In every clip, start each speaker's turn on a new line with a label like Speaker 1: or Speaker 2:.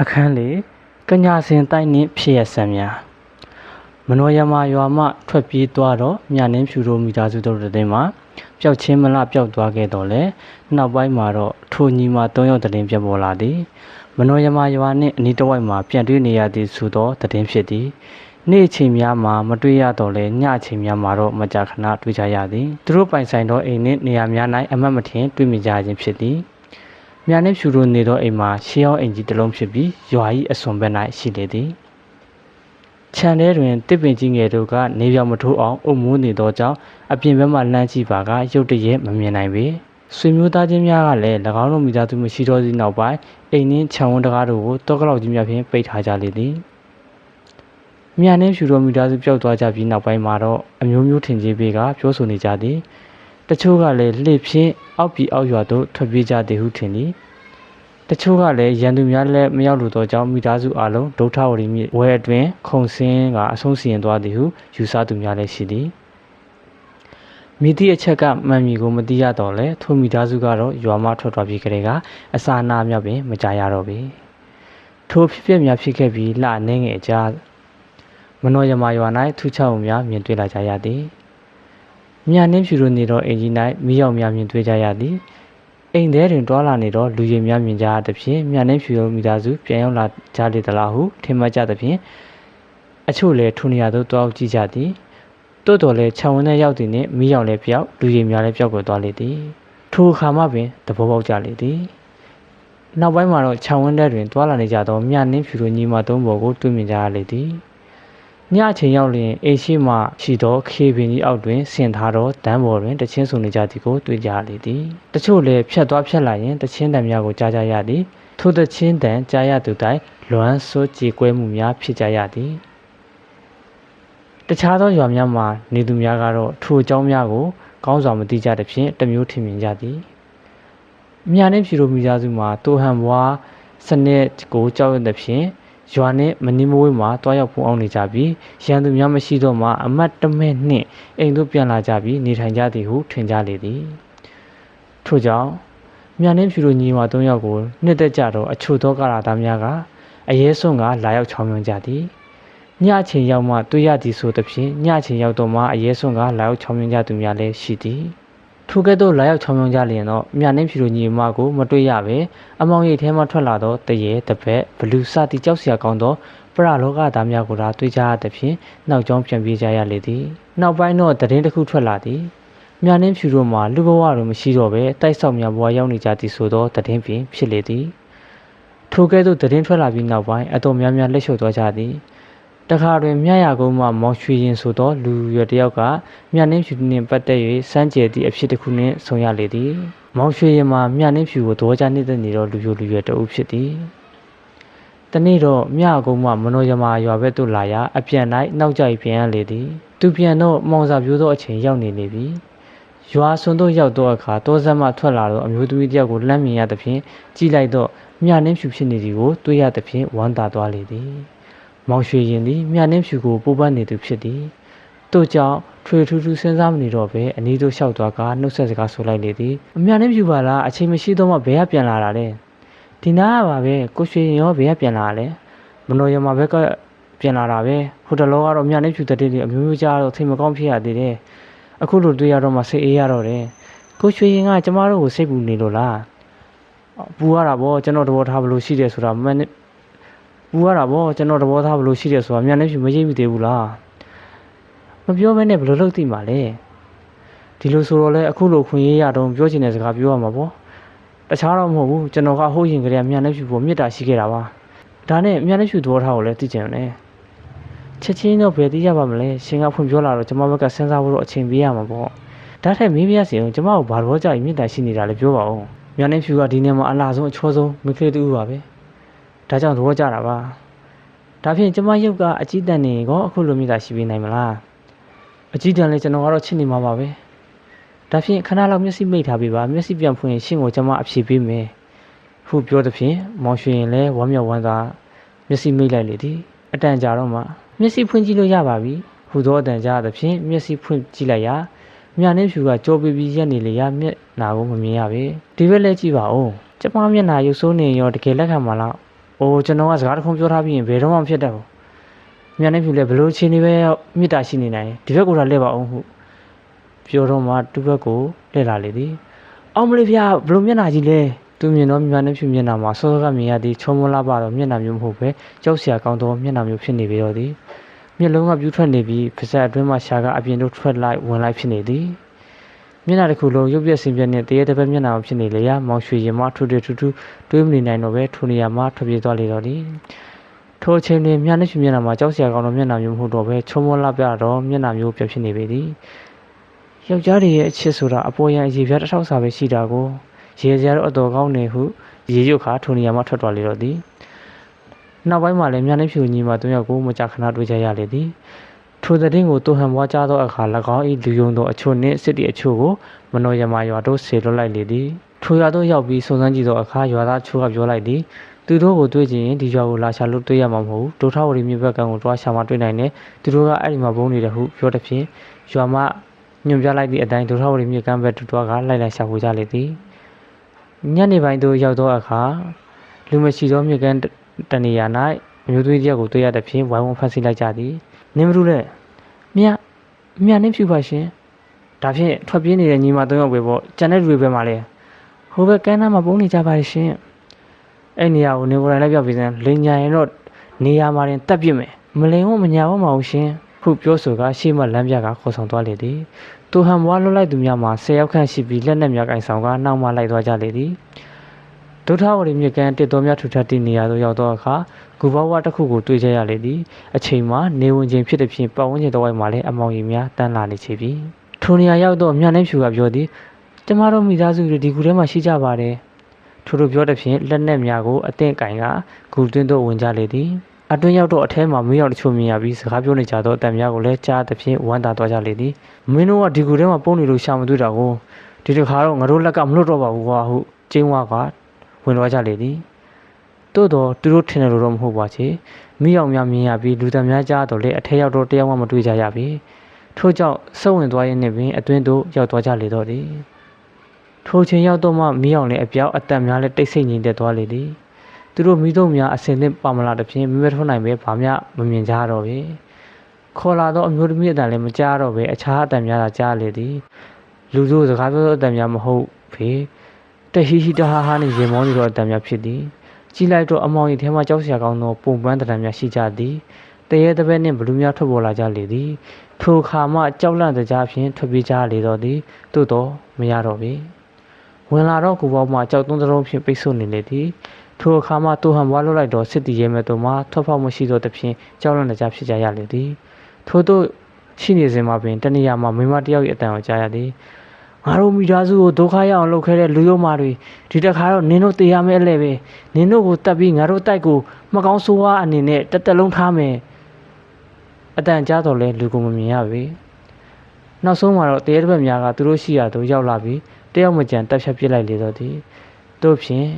Speaker 1: အခန်းလေးကညာစင်တိုက်နှင့်ဖြစ်ရဆံများမနောယမရွာမှထွက်ပြေးသွားတော့မြနှင်းဖြူတို့မိသားစုတို့တဲ့မှာပျောက်ချင်းမလပျောက်သွားခဲ့တော့လဲနောက်ပိုင်းမှာတော့ထိုညီမ၃ယောက်တဲ့ပြပေါ်လာသည်မနောယမရွာနှင့်အနီးတစ်ဝိုက်မှာပြန်တွေ့နေရသည်ဆိုတော့တဲ့ဖြစ်သည်နေ့အချိန်များမှာမတွေ့ရတော့လဲညအချိန်များမှာတော့မကြာခဏတွေ့ကြရသည်သူတို့ပိုင်ဆိုင်သောအိမ်နှင့်နေရာများ၌အမတ်မထင်တွေ့မြင်ကြခြင်းဖြစ်သည်မြနှင်းဖြူတို့နေသောအိမ်မှာရှေးဟောင်းအိမ်ကြီးတစ်လုံးဖြစ်ပြီးရွာ၏အစွန်ဘက်၌ရှိလေသည်ခြံထဲတွင်တစ်ပင်ကြီးငယ်တို့ကနေပြောင်မထိုးအောင်အုပ်မိုးနေသောကြောင့်အပြင်ဘက်မှလှမ်းကြည့်ပါကရုတ်တရက်မမြင်နိုင်ပေဆွေမျိုးသားချင်းများကလည်း၎င်းတို့မိသားစုမရှိတော့သည့်နောက်ပိုင်းအိမ်နှင့်ခြံဝန်းတကားတို့ကိုတောကလောက်ကြီးများဖြင့်ပိတ်ထားကြလေသည်မြနှင်းဖြူတို့မိသားစုပျောက်သွားကြပြီးနောက်ပိုင်းမှာတော့အမျိုးမျိုးထင်ကြီးပေးကပြောဆိုနေကြသည်တချို့ကလည်းလှစ်ဖြင့်အောက်ပြည်အောက်ရွာသို့ထွက်ပြေးကြသည်ဟုထင်သည်တချို့ကလည်းရန်သူများလည်းမရောက်လို့သောကြောင့်မိသားစုအလုံးဒုဋ္ဌဝရီမြစ်ဝဲအတွင်းခုံဆင်းကအဆုံးစီရင်သွားသည်ဟုယူဆသူများလည်းရှိသည်မိသည့်အချက်ကမှန်မီကိုမသိရတော့လဲထိုမိသားစုကတော့ရွာမှထွက်သွားပြီးကြတဲ့ကအစာနာမြောက်ပင်မကြရတော့ပေထိုဖြစ်ပျက်များဖြစ်ခဲ့ပြီးလအနေငယ်အကြာမနောယမရွာ၌ထူးခြားမှုများမြင်တွေ့လာကြရသည်မြနှင်းဖြူတို့နေသောအိမ်ကြီး၌မိရောက်များမြင်တွေ့ကြရသည်အိမ်ထဲတွင်တွာလာနေတော့လူရည်များမြင်ကြသဖြင့်မြနှင်းဖြူတို့မိသားစုပြန်ရောက်လာကြလေသလားဟုထင်မှတ်ကြသဖြင့်အချို့လည်းထိုနေရာသို့တွားကြည့်ကြသည်တိုးတော်လည်းခြံဝန်းထဲရောက်သည်နှင့်မိရောက်လည်းပြောက်လူရည်များလည်းပြောက်ကွယ်သွားလေသည်ထိုအခါမှပင်သဘောပေါက်ကြလေသည်နောက်ပိုင်းမှာတော့ခြံဝန်းထဲတွင်တွာလာနေကြသောမြနှင်းဖြူတို့ညီမသုံးပေါ်ကိုတွေ့မြင်ကြရလေသည်ညအချိန်ရောက်လျင်အိမ်ရှိမှရှိသောခေပင်ကြီးအောက်တွင်ဆင်ထားသောတန်းပေါ်တွင်တချင်းဆုံနေကြသည်ကိုတွေ့ကြလေသည်တချို့လည်းဖြတ်သွားဖြတ်လာရင်တချင်းတံများကိုကြားကြရသည်ထိုတချင်းတံကြားရသူတိုင်းလွမ်းဆိုးကြေကွဲမှုများဖြစ်ကြရသည်တခြားသောရွာများမှာနေသူများကတော့ထိုအကြောင်းများကိုကောင်းစွာမသိကြသဖြင့်တမျိုးထင်မြင်ကြသည်မြနှင်းဖြူတို့မိသားစုမှာတိုဟန်ဘွားစနစ်ကိုကြောက်ရွံ့သဖြင့်ရွာနှင့်မနီးမဝေးမှာတွားရောက်ဖုံအောင်နေကြပြီးရန်သူများမရှိတော့မှအမတ်တမဲနှင့်အိမ်သို့ပြန်လာကြပြီးနေထိုင်ကြသည်ဟုထင်ကြလေသည်ထို့ကြောင့်မြနှင်းဖြူတို့ညီမ၃ယောက်ကိုနှစ်သက်ကြတော့အချို့သောကာလသားများကအရေးဆုံးကလာရောက်ချောင်းမြင်ကြသည်ညအချိန်ရောက်မှတွေ့ရသည်ဆိုသဖြင့်ညအချိန်ရောက်တော့မှအရေးဆုံးကလာရောက်ချောင်းမြင်ကြသူများလည်းရှိသည်ထိုကဲ့သို့လာရောက်ချောင်းမြင်ကြလျင်တော့မြနှင်းဖြူတို့ညီမကိုမတွေ့ရပဲအမောင်ရိပ်ထဲမှထွက်လာသောတရေတပက်ဘလူးစသည်ကြောက်စရာကောင်းသောပရလောကသားများကိုသာတွေ့ကြရသဖြင့်နောက်ကျောင်းပြန်ပြေးကြရလေသည်နောက်ပိုင်းတော့သတင်းတစ်ခုထွက်လာသည်မြနှင်းဖြူတို့မှာလူဘဝတို့မရှိတော့ပဲတိုက်ဆောက်များဘဝရောက်နေကြသည်ဆိုသောသတင်းပင်ဖြစ်လေသည်ထိုကဲ့သို့သတင်းထွက်လာပြီးနောက်ပိုင်းအတော်များများလက်လျှော့သွားကြသည်တခါတွင်မြရကုန်းမှမောင်ရွှေရင်ဆိုသောလူရွယ်တစ်ယောက်ကမြနှင်းဖြူနှင့်ပတ်သက်၍စမ်းကြယ်သည့်အဖြစ်တစ်ခုနှင့်ဆုံရလေသည်မောင်ရွှေရင်မှာမြနှင်းဖြူကိုတော်ကြနေတဲ့နေသောလူပြိုလူရွယ်တအုပ်ဖြစ်သည်တနေ့တော့မြရကုန်းမှမနောယမရွာဘက်သို့လာရာအပြန်၌နောက်ကျပြန်ရလေသည်သူပြန်တော့မောင်စာပြိုးသောအချိန်ရောက်နေလေပြီရွာစွန်တို့ရောက်သောအခါတောဆက်မှထွက်လာသောအမျိုးသမီးတစ်ယောက်ကိုလှမ်းမြင်ရသဖြင့်ကြည့်လိုက်တော့မြနှင်းဖြူဖြစ်နေသည်ကိုတွေ့ရသဖြင့်ဝမ်းသာသွားလေသည်မောင်ရွှေရင်သည်မြနှင်းဖြူကိုပိုးပန်းနေသူဖြစ်သည်တို့ကြောင့်ထွေထူးထူးစဉ်းစားမနေတော့ပဲအနီးသို့လျှောက်သွားကနှုတ်ဆက်စကားဆိုလိုက်လေသည်မြနှင်းဖြူပါလားအချိန်မရှိတော့မှဘယ်ကပြန်လာတာလဲဒီနားပါပဲကိုရွှေရင်ရောဘယ်ကပြန်လာလဲမနောယမဘက်ကပြန်လာတာပဲဟိုတလောကတော့မြနှင်းဖြူတတဲ့တွေအမျိုးမျိုးကြားတော့ထိမကောင်းဖြစ်ရသေးတယ်အခုလိုတွေ့ရတော့မှစိတ်အေးရတော့တယ်ကိုရွှေရင်ကကျမတို့ကိုစိတ်ပူနေလို့လားပူရတာပေါ့ကျွန်တော်သဘောထားဘလို့ရှိတယ်ဆိုတာပူရတာပေါ့ကျွန်တော်သဘောထားဘလို့ရှိတယ်ဆိုတာမြနှင်းဖြူမရိပ်မိသေးဘူးလားမပြောမဲနဲ့ဘလို့လုပ်သိမှာလဲဒီလိုဆိုတော့လေအခုလိုခွင့်ရရတော့ပြောချင်တဲ့စကားပြောရမှာပေါ့တခြားတော့မဟုတ်ဘူးကျွန်တော်ကဟိုးရင်ကလေးကမြနှင်းဖြူပေါ်မြစ်တာရှိခဲ့တာပါဒါနဲ့မြနှင်းဖြူသဘောထားကိုလည်းသိကြတယ်ချက်ချင်းတော့ဘယ်သိရပါမလဲရှင်ကဖွင့်ပြောလာတော့ကျွန်မဘက်ကစဉ်းစားဖို့တော့အချိန်ပေးရမှာပေါ့ဒါထက်မေးပြရစီအောင်ကျွန်မကိုဘာလို့ကြောက်ရင်မြစ်တာရှိနေတာလဲပြောပါဦးမြနှင်းဖြူကဒီနေ့မှအလားဆုံးအချောဆုံးမိကလေးတူပါပဲဒါကြောင့်သဘောကျတာပါဒါဖြင့်ကျမရုပ်ကအကြည့်တန်နေကောအခုလိုမြစ်တာရှိပေးနိုင်မလားအကြည့်တန်လည်းကျွန်တော်ကတော့ချစ်နေမှာပါပဲဒါဖြင့်ခဏလောက်မျက်စိမိတ်ထားပေးပါမျက်စိပြန်ဖွင့်ရင်ရှင့်ကိုကျွန်မအဖြေပေးမယ်ဟုပြောသဖြင့်မောင်ရွှေရင်လည်းဝမ်းမြောက်ဝမ်းသာမျက်စိမိတ်လိုက်လေသည်အတန်ကြာတော့မှမျက်စိဖွင့်ကြည့်လို့ရပါပြီဟူသောအတန်ကြာသဖြင့်မျက်စိဖွင့်ကြည့်လိုက်ရာမြနှင်းဖြူကကြောပြီးပြီးရက်နေလေရာမျက်နာကိုမမြင်ရပဲဒီဘက်လည်းကြည့်ပါဦးကျမမျက်နာရုပ်ဆိုးနေရောတကယ်လက်ခံမလား အိုးကျွန်တော်ကစကားတစ်ခုပြောထားပြီးရင်ဘယ်တော့မှဖြစ်တတ်ဘူးမြန်နေဖြူလဲဘလို့ချင်းနေပဲမြစ်တာရှိနေနိုင်ဒီဘက်ကိုလာလှည့်ပါအောင်ဟုပြောတော့မှသူ့ဘက်ကိုလှည့်လာလေသည်အောင်မလေးဗျာဘလို့မျက်နှာကြီးလဲသူမြင်တော့မြန်နေဖြူမျက်နှာမှာစောစောကမြင်ရသည်ချုံမလာပါတော့မျက်နှာမျိုးမဟုတ်ပဲကြောက်စရာကောင်းသောမျက်နှာမျိုးဖြစ်နေပြီတော့သည်မျက်လုံးကပြူးထွက်နေပြီးပါးစပ်အတွင်းမှာရှာကအပြင်တို့ထွက်လိုက်ဝင်လိုက်ဖြစ်နေသည်မျက်နှာတစ်ခုလုံးရုပ်ပြက်စင်ပြက်နဲ့တရေတစ်ပတ်မျက်နှာဖြစ်နေလေရာမောင်ရွှေရင်မထူထူတွေးမနေနိုင်တော့ပဲထိုနေရာမှာထွက်ပြေးသွားလေတော့သည်ထိုအချိန်တွင်မျက်နှာဖြူမျက်နှာမှာကြောက်စရာကောင်းသောမျက်နှာမျိုးမဟုတ်တော့ပဲချုံမလာပြတော့မျက်နှာမျိုးပြဖြစ်နေပေသည်ယောက်ျားတွေရဲ့အချစ်ဆိုတာအပေါ်ယံအရေပြားတစ်ထောက်စာပဲရှိတာကိုရေစရာတော့အတော်ကောင်းနေဟုရေရုပ်ခါထိုနေရာမှာထွက်သွားလေတော့သည်နောက်ပိုင်းမှာလည်းမျက်နှာဖြူညီမ3ယောက်ကိုမကြာခဏတွေ့ကြရလေသည်ထိုသတင်းကိုတူဟန်ဘွားကြားသောအခါ၎င်း၏လူယုံသောအချို့နှင့်စစ်တီအချို့ကိုမနောယမရွာတို့ဆေလွတ်လိုက်လေသည်ထိုရွာတို့ရောက်ပြီးစုံစမ်းကြည့်သောအခါရွာသားချို့ကပြောလိုက်သည်သူတို့ကိုတွေ့ကြရင်ဒီရွာကိုလာရှာလို့တွေ့ရမှာမဟုတ်ဘူးဒုထဝရီမြို့ဘက်ကံကိုတွားရှာမှတွေ့နိုင်တယ်သူတို့ကအဲ့ဒီမှာဘုံနေတယ်ဟုပြောတဲ့ဖြင့်ရွာမှညွှန်ပြလိုက်သည့်အတိုင်းဒုထဝရီမြို့ကံဘက်တွားကလိုက်ရှာဖွေကြလေသည်ညနေပိုင်းသို့ရောက်သောအခါလူမရှိသောမြို့ကံတနေရာ၌အမျိုးသမီးတယောက်ကိုတွေ့ရတဲ့ဖြင့်ဝိုင်းဝန်းဖမ်းဆီးလိုက်ကြသည်နင်မรู้လဲမြနေဖြူပါရှင်ဒါဖြင့်ထွက်ပြေးနေတဲ့ညီမ3ယောက်ပဲပေါ့ကျန်တဲ့လူတွေပဲမှာလဲဟိုဘက်ကမ်းနားမှာပုံနေကြပါရှင်အဲ့နေရာကိုနေကိုယ်တိုင်လိုက်ပြောပြစမ်းလိန်ညာရင်တော့နေရာမှာတင်တက်ပြစ်မယ်မလိန်ဝမညာဝမအောင်ရှင်ခုပြောဆိုကရှေ့မှလမ်းပြကခေါ်ဆောင်သွားလေသည်တူဟန်ဘွားလွတ်လိုက်သူများမှာ10ယောက်ခန့်ရှိပြီးလက်နက်များကင်ဆောင်ကနောက်မှလိုက်သွားကြလေသည်ဒုထဝရီမြစ်ကမ်းတစ်တော်များထူထပ်သည့်နေရာသို့ရောက်သောအခါဂူဘဝတစ်ခုကိုတွေ့ကြရလေသည်အချိန်မှာနေဝင်ချိန်ဖြစ်တဲ့ဖြင့်ပတ်ဝန်းကျင်တစ်ဝိုက်မှာလည်းအမောင်ရီများတန်းလာနေချေပြီထိုနေရာရောက်တော့မြနှင်းဖြူကပြောသည်ကျမတို့မိသားစုတွေဒီကူထဲမှာရှိကြပါတယ်ထို့သူပြောတဲ့ဖြင့်လက်နက်များကိုအသင့်ကင်ကဂူတွင်းသို့ဝင်ကြလေသည်အတွင်းရောက်တော့အထဲမှာမင်းရောက်တချို့မြင်ရပြီးစကားပြောနေကြသောအတန်များကိုလည်းကြားသဖြင့်ဝမ်းသာသွားကြလေသည်မင်းတို့ကဒီကူထဲမှာပုံနေလို့ရှာမတွေ့တာကိုဒီတစ်ခါတော့ငါတို့လက်ကမလွတ်တော့ပါဘူးကွာဟုကျင်းဝါကဝင်သွားကြလေသည်သို့တော့သူတို့ထင်တယ်လို့တော့မဟုတ်ပါချေမိအောင်များမြင်ရပြီးလူသားများကြားတော့လေအထက်ရောက်တော့တယောက်မှမတွေ့ကြရပြီထို့ကြောင့်စုံဝင်သွားရင်းနဲ့ပင်အတွင်းသို့ရောက်သွားကြလေတော့သည်ထိုချိန်ရောက်တော့မှမိအောင်လည်းအပြောက်အသက်များလည်းတိတ်ဆိတ်ငြိမ်သက်သွားလေသည်သူတို့မိတို့များအစင်သင့်ပါမလာတဲ့ဖြင့်မိမထွန်းနိုင်ပဲဘာမျှမမြင်ကြတော့ပဲခေါ်လာတော့အမျိုးသမီးအတန်လည်းမကြားတော့ပဲအခြားအတန်များသာကြားလေသည်လူတို့စကားပြောသောအတန်များမဟုတ်ဖေတဟီဟီတဟာဟာနဲ့ရေမောနေတော့အတန်များဖြစ်သည်ကြည့်လိုက်တော့အမောင်ကြီးထဲမှာကြောက်စရာကောင်းသောပုံပန်းတံများရှိကြသည်တရေတပည့်နှင့်ဘလူးများထွက်ပေါ်လာကြလေသည်ထိုခါမှကြောက်လန့်တကြားဖြင့်ထွက်ပြေးကြလေတော့သည်သို့တော့မရတော့ပေဝင်လာတော့ကူပေါင်းမှကြောက်သွန်းတုံးဖြင့်ပိတ်ဆို့နေလေသည်ထိုအခါမှတူဟန်ဘွားလွတ်လိုက်တော့စစ်တီရဲမဲ့တို့မှထွက်ဖောက်မရှိသောတဖြင့်ကြောက်လန့်တကြားဖြစ်ကြရလေသည်ထို့သို့ရှိနေစဉ်မှာပင်တနေရာမှာမိမတယောက်၏အတန်ကိုကြားရသည်ငါတို့မိသားစုကိုဒုက္ခရအောင်လုပ်ခဲ့တဲ့လူရုံမာတွေဒီတခါတော့နင်တို့တေးရမယ့်အလဲပဲနင်တို့ကိုတတ်ပြီးငါတို့တိုက်ကိုမကောင်းဆိုးဝါးအနေနဲ့တက်လုံးထားမယ်အတန်ကြားတော့လဲလူကိုမမြင်ရပေနောက်ဆုံးမှာတော့တရေတစ်ပတ်များကသူတို့ရှိရာသို့ရောက်လာပြီးတယောက်မကြံတက်ဖြတ်ပြစ်လိုက်လေတော့သည်တို့ဖြင့်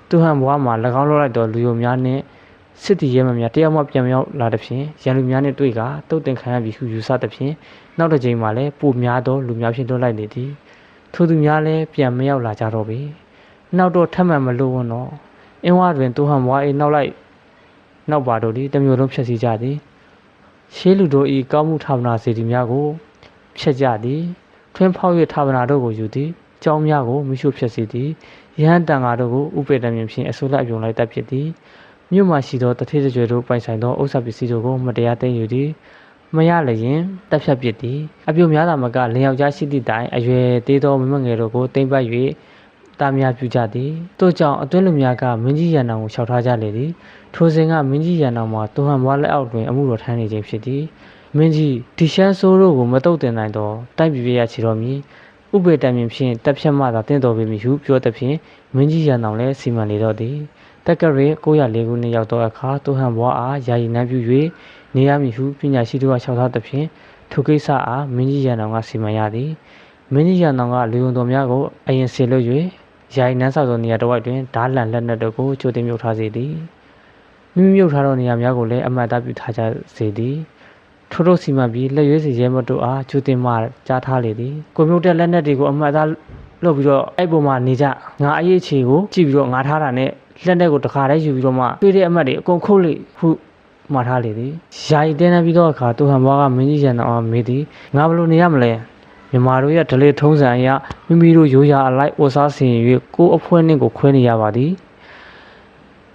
Speaker 1: သူဟန်ဘွားမှာ၎င်းလောက်လိုက်တော့လူယုံများနဲ့စစ်တီရဲမများတယောက်မှပြန်ရောက်လာတဲ့ဖြင့်ရန်လူများနဲ့တွေ့ကတုတ်တင်ခံရပြီးယူဆတဲ့ဖြင့်နောက်တစ်ချိန်မှာလည်းပိုများသောလူများဖြင့်လွတ်လိုက်နေသည်ထိုသူများလည်းပြန်မရောက်လာကြတော့ပေနောက်တော့ထပ်မှန်မလို့ဝန်တော့အင်းဝါတွင်သူဟန်ဘွား၏နောက်ပါတို့သည်တမျိုးလုံးဖြတ်စီကြသည်ရှေးလူတို့၏ကောင်းမှုထာဝနာစေတီများကိုဖျက်ကြသည်ထွင်းဖောက်၍ထာဝနာတို့ကိုယူသည်ကျောင်းများကိုမိရှုဖျက်စီသည်ရဟန်းတန်ဃာတို့ကိုဥပေတံမြင်ဖြင့်အစိုးလိုက်အပြုံလိုက်တပ်ဖြစ်သည်မြို့မှာရှိသောတထေးကြွယ်တို့ပိုင်ဆိုင်သောဥစ္စာပစ္စည်းတို့ကိုမတရားသိမ်းယူသည်မရလျင်တပ်ဖြတ်ပစ်သည်အပြုံများသာမကလင်ယောက်ျားရှိသည့်တိုင်အရွယ်သေးသောမိမငယ်တို့ကိုတင်ပတ်၍တာများပြုကြသည်ထို့ကြောင့်အတွင်းလူများကမင်းကြီးရန်တော်ကိုလျှောက်ထားကြလေသည်ထိုစဉ်ကမင်းကြီးရန်တော်မှာတူဟန်ဘွားလက်အောက်တွင်အမှုတော်ထမ်းနေခြင်းဖြစ်သည်မင်းကြီးဒီရှမ်းဆိုးတို့ကိုမတုတ်တင်နိုင်တော့တိုက်ပြပြရချေတော်မူဥပေတံမြင်ဖြင့်တပ်ဖြတ်မှသာတင့်တော်ပေမည်ဟုပြောသဖြင့်မင်းကြီးရန်တော်လည်းစီမံလေတော့သည်တက်ကရေ904ခုနှစ်ရောက်သောအခါတူဟန်ဘွားအားယာယီနှံပြု၍နေရမည်ဟုပညာရှိတို့ကလျှောက်ထားသဖြင့်ထိုကိစ္စအားမင်းကြီးရန်တော်ကစီမံရသည်မင်းကြီးရန်တော်ကလူယုံတော်များကိုအရင်ဆေလွတ်၍ယာယီနှန်းဆောက်သောနေရာတစ်ဝိုက်တွင်ဓာလန်လက်နက်တို့ကိုကြိုတင်မြုပ်ထားစေသည်မိမိမြုပ်ထားသောနေရာများကိုလည်းအမှတ်အသားပြုထားကြစေသည်ထို့သောစီမံပြီးလက်ရွေးစီရဲမတို့အားကြိုတင်မှကြားထားလေသည်ကိုမြုပ်တဲ့လက်နက်တွေကိုအမှတ်အသားလုပ်ပြီးတော့အဲ့ပုံမှာနေကြငါအရေးအခြေကိုကြည့်ပြီးတော့ငါထားတာနဲ့ လက်နဲ့ကိုတခါတည်းယူပြီးတော့မှတွေ့တဲ့အမှတ်တွေအကုန်ခုတ်လိဟုမှားထားလေသည်ယာယီတင်းနေပြီးတော့အခါသူဟန်ဘွားကမင်းကြီးရန်အောင်မေးသည်ငါဘလို့နေရမလဲမြန်မာတို့ရဲ့ဒလေထုံးစံအရမိမိတို့ရိုးရာအလိုက်အိုစားဆင်၍ကိုအဖွဲနှင့်ကိုခွဲနေရပါသည်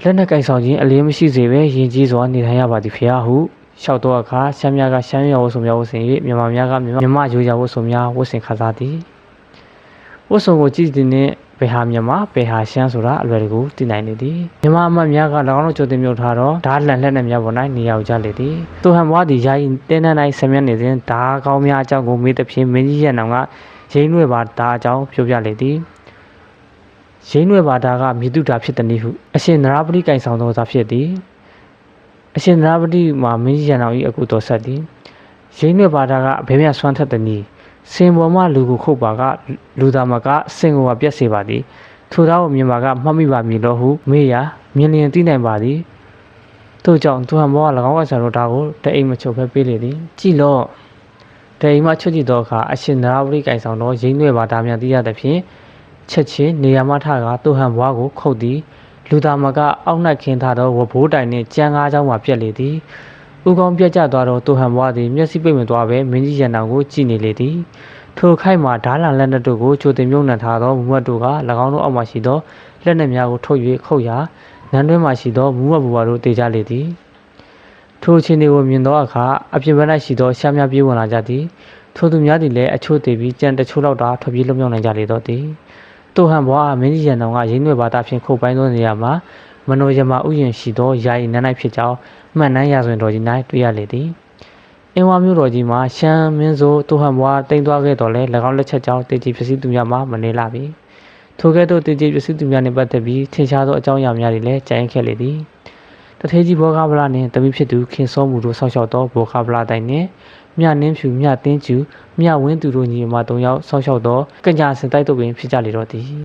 Speaker 1: လက်နက်ကင်ဆောင်ခြင်းအလေးမရှိစေပဲယဉ်ကျေးစွာနေထိုင်ရပါသည်ဖေဟာဟုလျှောက်တော့အခါရှမ်းများကရှမ်းရွာဝတ်စုံများဝတ်ဆင်၍မြန်မာများကမြန်မာရိုးရာဝတ်စုံများဝတ်ဆင်ခါစားသည်ဝတ်စုံကိုကြည့်တဲ့နှင့်ဘယ်ဟာမြန်မာဘယ်ဟာရှမ်းဆိုတာအလွယ်တကူသိနိုင်နေသည်မြန်မာအမတ်များက၎င်းတို့ကြိုတင်မြုပ်ထားတော့ဓာတ်လှန်လက်နက်များပေါ်၌နေရာကြလေသည်သူဟန်ဘွားသည်ယာယီတင်းနှန်း၌ဆက်မြတ်နေစဉ်ဓာတ်ကောင်းများအကြောင်းကိုမေးသဖြင့်မင်းကြီးရန်အောင်ကရင်းနွယ်ပါဓာတ်အကြောင်းပြောပြလေသည်ရင်းနွယ်ပါဓာတ်ကမြည်တုဓာဖြစ်သည်နည်းဟုအရှင်နရပတိကင်ဆောင်သောသာဖြစ်သည်အရှင်နရပတိမှာမင်းကြီးရန်အောင်၏အကူတော်ဆက်သည်ရင်းနွယ်ပါဓာတ်ကအဘယ်မြဆွမ်းထက်သည်နည်းစင်ပေါ်မှလူကိုခုတ်ပါကလူသားမကစင်ကိုပြက်စေပါသည်ထို့သောမြန်မာကမှတ်မိပါမည်လို့ဟုမေးရာမြင်လျင်သိနိုင်ပါသည်ထို့ကြောင့်သူဟန်ဘောက၎င်းကဆရာတို့ဒါကိုတအိမ်မချုပ်ပဲပေးလေသည်ကြည့်လို့တအိမ်မှချွတ်ကြည့်သောအခါအရှင်နရဝတိကင်ဆောင်သောရင်းနွယ်ပါဓာများသိရသဖြင့်ချက်ချင်းနေရာမှထကသူဟန်ဘွားကိုခုတ်သည်လူသားမကအောက်၌ခင်းထားသောဝဘိုးတိုင်နှင့်ကြမ်းကားကြောင်းမှပြက်လေသည်ဥကောင်းပြက်ကျသွားသောသူဟန်ဘွားသည်မျက်စိပိတ်မသွားပဲမင်းကြီးရန်တော်ကိုကြည့်နေလေသည်ထိုခိုက်မှာဓာလန်လက်နက်တို့ကိုချိုတင်မြုံနှံထားသောမူမတ်တို့က၎င်းတို့အောက်မှရှိသောလက်နက်များကိုထုတ်၍ခုတ်ရာနန်းတွင်းမှရှိသောမူမတ်ဘူပါတို့တေကြလေသည်ထိုအခြေအနေကိုမြင်သောအခါအပြင်ဘက်၌ရှိသောရှားများပြေးဝင်လာကြသည်ထိုသူများသည်လည်းအချို့တေပြီးကြံတချို့လောက်သာထွက်ပြေးလွတ်မြောက်နိုင်ကြလေတော့သည်သူဟန်ဘွားမင်းကြီးရန်တော်ကရင်းနှွယ်ပါတာဖြင့်ခုတ်ပိုင်းသောနေရာမှာမနိုယမဥယျာဉ်ရှိသောယာယီနန်း၌ဖြစ်ကြောင်းမှန်နှမ်းရာဇဝင်တော်ကြီး၌တွေ့ရလေသည်အင်းဝါမျိုးတော်ကြီးမှာရှမ်းမင်းစိုးသူဟန်ဘွားတိမ်သွားခဲ့တော်လဲ၎င်းလက်ချက်ကြောင့်တေကြီးပစ္စည်းသူများမှမနေလာပြီထိုကဲ့သို့တေကြီးပစ္စည်းသူများနှင့်ပတ်သက်ပြီးထင်ရှားသောအကြောင်းအရာများတွေလည်းကြိုင်ခဲ့လေသည်တထေးကြီးဘောကဗလာနှင့်တမိဖြစ်သူခင်စောမှုတို့ဆောက်ရှောက်သောဘောကဗလာတိုင်နှင့်မြနှင်းဖြူမြတင်းကျူမြဝင်းသူတို့ညီမ၃ယောက်ဆောက်ရှောက်သောကညာစင်တိုက်တို့ပင်ဖြစ်ကြလေတော့သည်